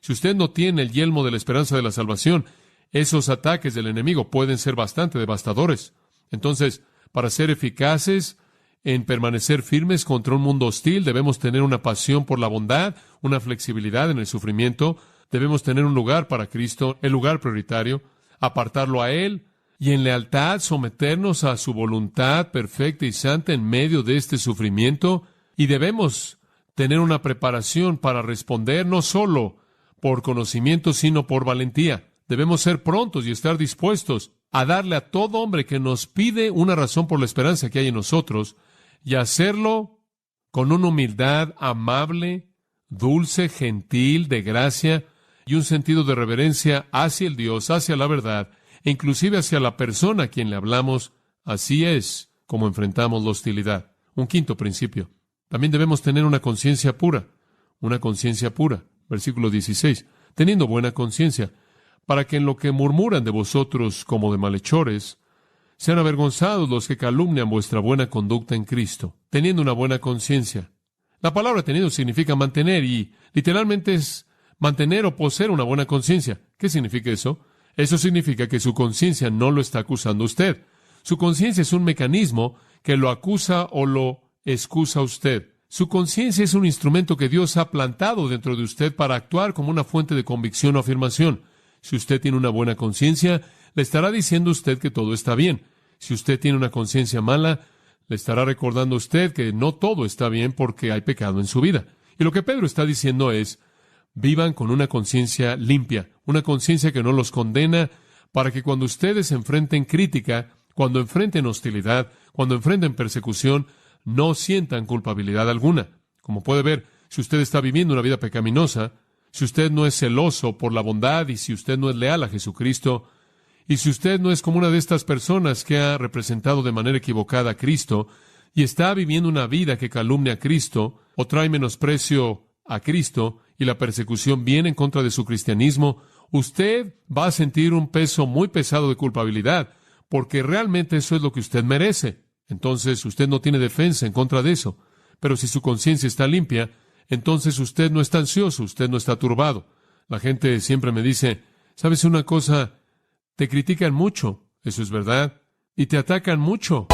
Si usted no tiene el yelmo de la esperanza de la salvación, esos ataques del enemigo pueden ser bastante devastadores. Entonces, para ser eficaces en permanecer firmes contra un mundo hostil, debemos tener una pasión por la bondad, una flexibilidad en el sufrimiento, debemos tener un lugar para Cristo, el lugar prioritario, apartarlo a Él, y en lealtad someternos a su voluntad perfecta y santa en medio de este sufrimiento, y debemos tener una preparación para responder no solo por conocimiento, sino por valentía. Debemos ser prontos y estar dispuestos a darle a todo hombre que nos pide una razón por la esperanza que hay en nosotros, y hacerlo con una humildad amable, dulce, gentil, de gracia, y un sentido de reverencia hacia el Dios, hacia la verdad, e inclusive hacia la persona a quien le hablamos. Así es como enfrentamos la hostilidad. Un quinto principio. También debemos tener una conciencia pura. Una conciencia pura. Versículo 16. Teniendo buena conciencia, para que en lo que murmuran de vosotros como de malhechores, sean avergonzados los que calumnian vuestra buena conducta en Cristo. Teniendo una buena conciencia. La palabra teniendo significa mantener, y literalmente es mantener o poseer una buena conciencia. ¿Qué significa eso? Eso significa que su conciencia no lo está acusando a usted. Su conciencia es un mecanismo que lo acusa o lo excusa a usted. Su conciencia es un instrumento que Dios ha plantado dentro de usted para actuar como una fuente de convicción o afirmación. Si usted tiene una buena conciencia, le estará diciendo a usted que todo está bien. Si usted tiene una conciencia mala, le estará recordando a usted que no todo está bien porque hay pecado en su vida. Y lo que Pedro está diciendo es, vivan con una conciencia limpia, una conciencia que no los condena, para que cuando ustedes enfrenten crítica, cuando enfrenten hostilidad, cuando enfrenten persecución, no sientan culpabilidad alguna. Como puede ver, si usted está viviendo una vida pecaminosa, si usted no es celoso por la bondad y si usted no es leal a Jesucristo, y si usted no es como una de estas personas que ha representado de manera equivocada a Cristo y está viviendo una vida que calumnia a Cristo o trae menosprecio a Cristo y la persecución viene en contra de su cristianismo, usted va a sentir un peso muy pesado de culpabilidad, porque realmente eso es lo que usted merece. Entonces usted no tiene defensa en contra de eso. Pero si su conciencia está limpia, entonces usted no está ansioso, usted no está turbado. La gente siempre me dice, ¿sabes una cosa? Te critican mucho, eso es verdad, y te atacan mucho.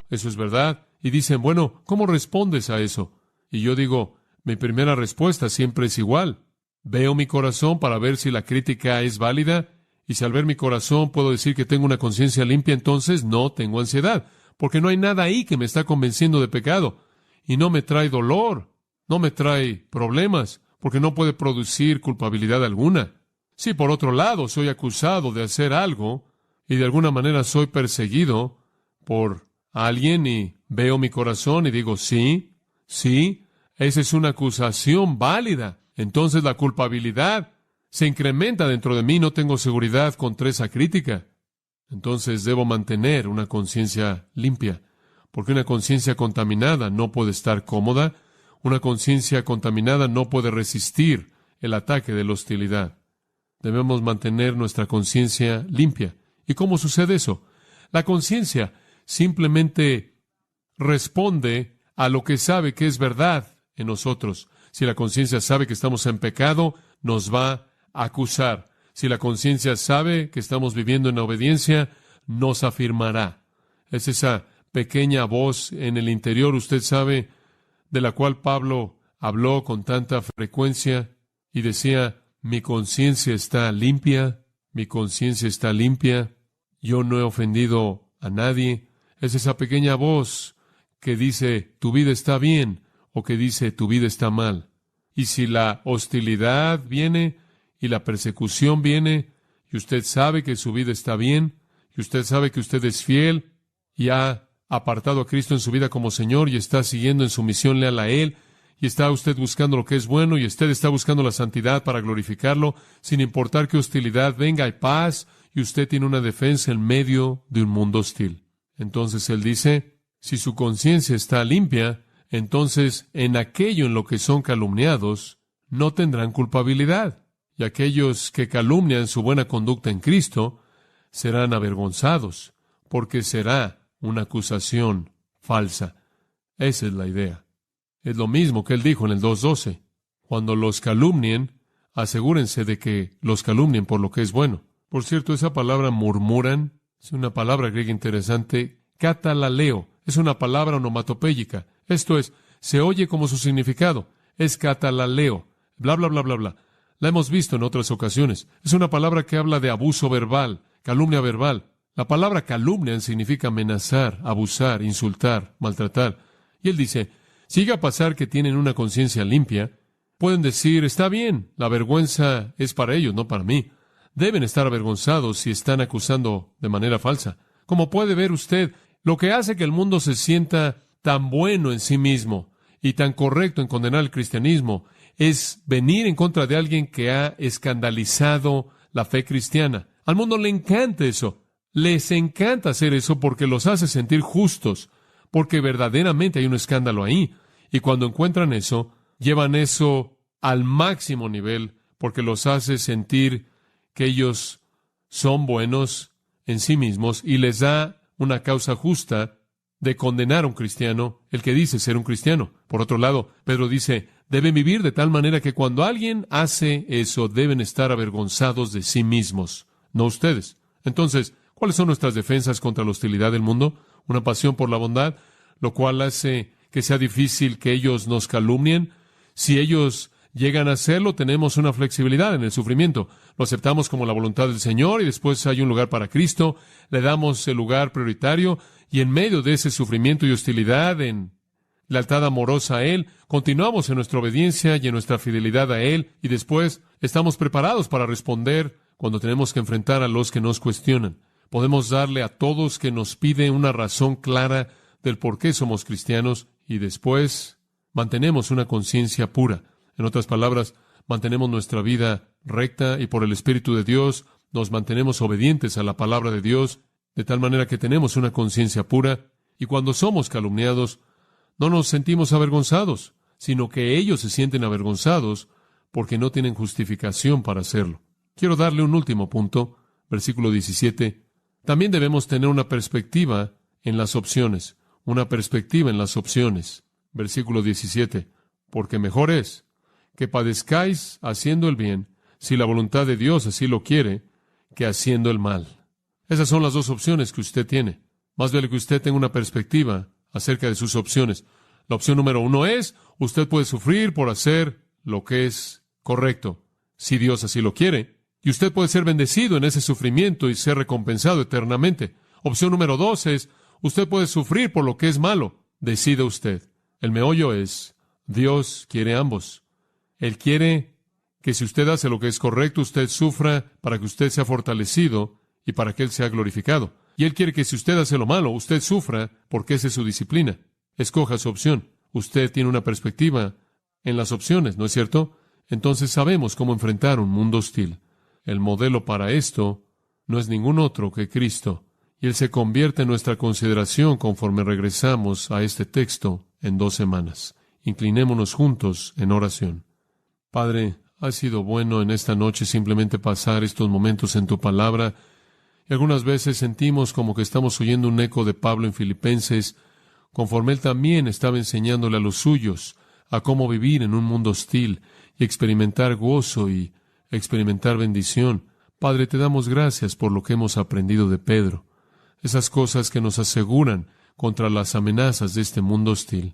eso es verdad. Y dicen, bueno, ¿cómo respondes a eso? Y yo digo, mi primera respuesta siempre es igual. Veo mi corazón para ver si la crítica es válida, y si al ver mi corazón puedo decir que tengo una conciencia limpia, entonces no tengo ansiedad, porque no hay nada ahí que me está convenciendo de pecado, y no me trae dolor, no me trae problemas, porque no puede producir culpabilidad alguna. Si por otro lado soy acusado de hacer algo, y de alguna manera soy perseguido por alguien, y veo mi corazón y digo, sí, esa es una acusación válida, entonces la culpabilidad se incrementa dentro de mí, no tengo seguridad contra esa crítica. Entonces debo mantener una conciencia limpia, porque una conciencia contaminada no puede estar cómoda, una conciencia contaminada no puede resistir el ataque de la hostilidad. Debemos mantener nuestra conciencia limpia. ¿Y cómo sucede eso? La conciencia simplemente responde a lo que sabe que es verdad en nosotros. Si la conciencia sabe que estamos en pecado, nos va a acusar. Si la conciencia sabe que estamos viviendo en obediencia, nos afirmará. Es esa pequeña voz en el interior, usted sabe, de la cual Pablo habló con tanta frecuencia y decía, mi conciencia está limpia, mi conciencia está limpia, yo no he ofendido a nadie. Es esa pequeña voz que dice, tu vida está bien, o que dice, tu vida está mal. Y si la hostilidad viene y la persecución viene, y usted sabe que su vida está bien, y usted sabe que usted es fiel, y ha apartado a Cristo en su vida como Señor, y está siguiendo en su misión leal a Él, y está usted buscando lo que es bueno, y usted está buscando la santidad para glorificarlo, sin importar qué hostilidad venga, hay paz, y usted tiene una defensa en medio de un mundo hostil. Entonces Él dice, si su conciencia está limpia, entonces en aquello en lo que son calumniados, no tendrán culpabilidad. Y aquellos que calumnian su buena conducta en Cristo serán avergonzados, porque será una acusación falsa. Esa es la idea. Es lo mismo que Él dijo en el 2:12. Cuando los calumnien, asegúrense de que los calumnien por lo que es bueno. Por cierto, esa palabra murmuran es una palabra griega interesante, katalaleo. Es una palabra onomatopéyica. Esto es, se oye como su significado. Es katalaleo. Bla, bla, bla, bla, bla. La hemos visto en otras ocasiones. Es una palabra que habla de abuso verbal, calumnia verbal. La palabra calumnia significa amenazar, abusar, insultar, maltratar. Y Él dice, si llega a pasar que tienen una conciencia limpia, pueden decir, está bien, la vergüenza es para ellos, no para mí. Deben estar avergonzados si están acusando de manera falsa. Como puede ver usted, lo que hace que el mundo se sienta tan bueno en sí mismo y tan correcto en condenar el cristianismo es venir en contra de alguien que ha escandalizado la fe cristiana. Al mundo le encanta eso. Les encanta hacer eso porque los hace sentir justos, porque verdaderamente hay un escándalo ahí. Y cuando encuentran eso, llevan eso al máximo nivel porque los hace sentir que ellos son buenos en sí mismos y les da una causa justa de condenar a un cristiano, el que dice ser un cristiano. Por otro lado, Pedro dice, deben vivir de tal manera que cuando alguien hace eso, deben estar avergonzados de sí mismos, no ustedes. Entonces, ¿cuáles son nuestras defensas contra la hostilidad del mundo? Una pasión por la bondad, lo cual hace que sea difícil que ellos nos calumnien. Si ellos llegan a hacerlo, tenemos una flexibilidad en el sufrimiento. Lo aceptamos como la voluntad del Señor y después hay un lugar para Cristo. Le damos el lugar prioritario y en medio de ese sufrimiento y hostilidad, en lealtad amorosa a Él, continuamos en nuestra obediencia y en nuestra fidelidad a Él y después estamos preparados para responder cuando tenemos que enfrentar a los que nos cuestionan. Podemos darle a todos que nos pide una razón clara del por qué somos cristianos y después mantenemos una conciencia pura. En otras palabras, mantenemos nuestra vida recta y por el Espíritu de Dios nos mantenemos obedientes a la palabra de Dios, de tal manera que tenemos una conciencia pura y cuando somos calumniados no nos sentimos avergonzados, sino que ellos se sienten avergonzados porque no tienen justificación para hacerlo. Quiero darle un último punto, versículo 17. También debemos tener una perspectiva en las opciones, Versículo 17. Porque mejor es que padezcáis haciendo el bien, si la voluntad de Dios así lo quiere, que haciendo el mal. Esas son las dos opciones que usted tiene. Más vale que usted tenga una perspectiva acerca de sus opciones. La opción número 1 es, usted puede sufrir por hacer lo que es correcto, si Dios así lo quiere. Y usted puede ser bendecido en ese sufrimiento y ser recompensado eternamente. Opción número 2 es, usted puede sufrir por lo que es malo. Decida usted. El meollo es, Dios quiere ambos. Él quiere que si usted hace lo que es correcto, usted sufra para que usted sea fortalecido y para que Él sea glorificado. Y Él quiere que si usted hace lo malo, usted sufra porque esa es su disciplina. Escoja su opción. Usted tiene una perspectiva en las opciones, ¿no es cierto? Entonces sabemos cómo enfrentar un mundo hostil. El modelo para esto no es ningún otro que Cristo. Y Él se convierte en nuestra consideración conforme regresamos a este texto en 2 semanas. Inclinémonos juntos en oración. Padre, ha sido bueno en esta noche simplemente pasar estos momentos en tu palabra. Y algunas veces sentimos como que estamos oyendo un eco de Pablo en Filipenses, conforme él también estaba enseñándole a los suyos a cómo vivir en un mundo hostil y experimentar gozo y experimentar bendición. Padre, te damos gracias por lo que hemos aprendido de Pedro, esas cosas que nos aseguran contra las amenazas de este mundo hostil.